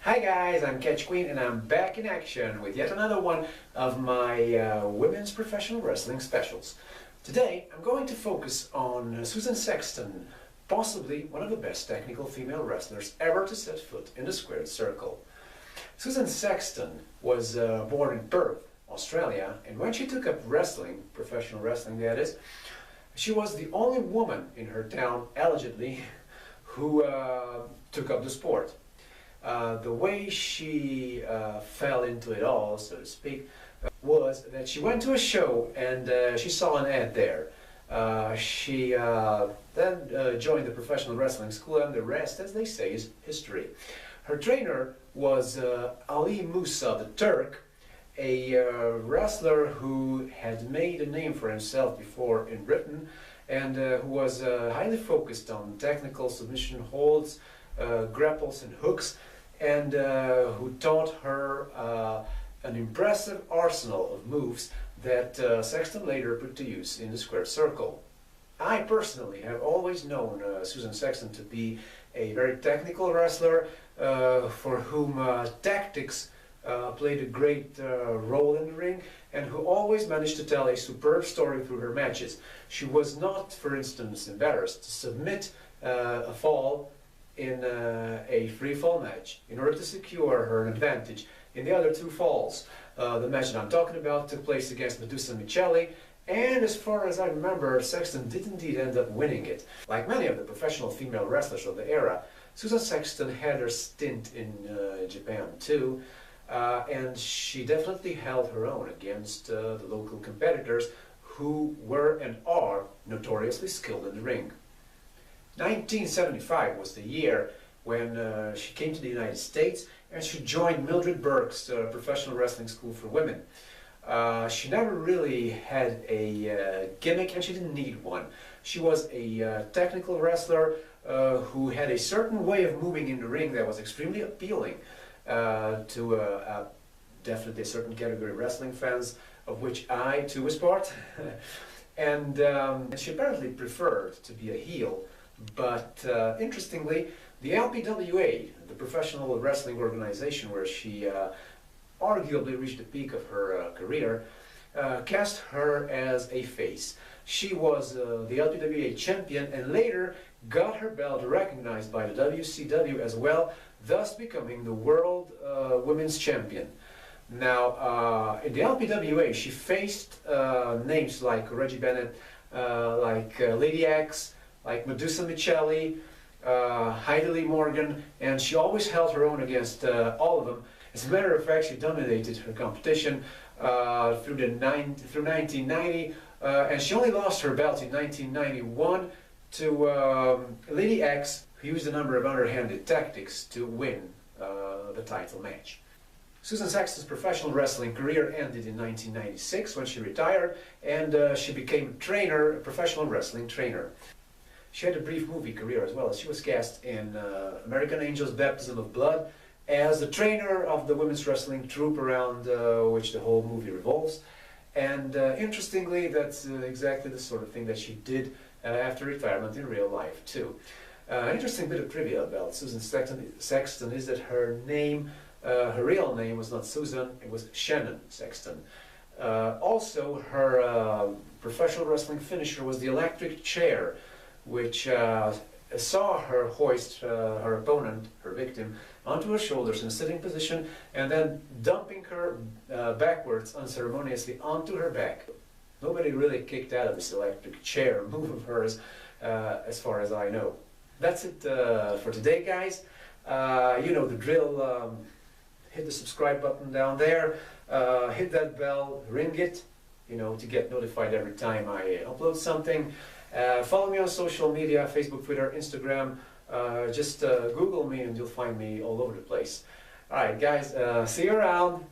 Hi guys, I'm Catch Queen and I'm back in action with yet another one of my women's professional wrestling specials. Today I'm going to focus on Susan Sexton, possibly one of the best technical female wrestlers ever to set foot in the squared circle. Susan Sexton was born in Perth, Australia, and when she took up wrestling, professional wrestling that is, she was the only woman in her town, allegedly, who took up the sport. The way she fell into it all, so to speak, was that she went to a show and she saw an ad there. She then joined the professional wrestling school, and the rest, as they say, is history. Her trainer was Ali Musa the Turk, a wrestler who had made a name for himself before in Britain and who was highly focused on technical submission holds, grapples and hooks, and who taught her an impressive arsenal of moves that Sexton later put to use in the square circle. I personally have always known Susan Sexton to be a very technical wrestler for whom tactics played a great role in the ring, and who always managed to tell a superb story through her matches. She was not, for instance, embarrassed to submit a fall in a free fall match in order to secure her an advantage in the other two falls. The match that I'm talking about took place against Medusa Michelli, and as far as I remember, Sexton did indeed end up winning it. Like many of the professional female wrestlers of the era, Susan Sexton had her stint in Japan too, and she definitely held her own against the local competitors who were and are notoriously skilled in the ring. 1975 was the year when she came to the United States and she joined Mildred Burke's professional wrestling school for women. She never really had a gimmick, and she didn't need one. She was a technical wrestler who had a certain way of moving in the ring that was extremely appealing to definitely a certain category of wrestling fans, of which I too was part. and she apparently preferred to be a heel. But interestingly, the LPWA, the professional wrestling organization where she arguably reached the peak of her career, cast her as a face. She was the LPWA champion and later got her belt recognized by the WCW as well, thus becoming the world women's champion. Now, in the LPWA, she faced names like Reggie Bennett, like Lady X, like Medusa Michelli, Heidi Lee Morgan, and she always held her own against all of them. As a matter of fact, she dominated her competition through 1990, and she only lost her belt in 1991 to Lady X, who used a number of underhanded tactics to win the title match. Susan Sexton's professional wrestling career ended in 1996 when she retired, and she became a trainer, a professional wrestling trainer. She had a brief movie career as well, as she was cast in American Angel's Baptism of Blood as the trainer of the women's wrestling troupe around which the whole movie revolves. And interestingly, that's exactly the sort of thing that she did after retirement in real life too. An interesting bit of trivia about Susan Sexton is that her name, her real name was not Susan, it was Shannon Sexton. Also, her professional wrestling finisher was the electric chair, which saw her hoist her opponent, her victim, onto her shoulders in a sitting position and then dumping her backwards unceremoniously onto her back. Nobody really kicked out of this electric chair move of hers, as far as I know. That's it for today, guys. You know the drill. Hit the subscribe button down there, hit that bell, ring it, you know, to get notified every time I upload something. Follow me on social media, Facebook, Twitter, Instagram. Just Google me and you'll find me all over the place. Alright guys, see you around.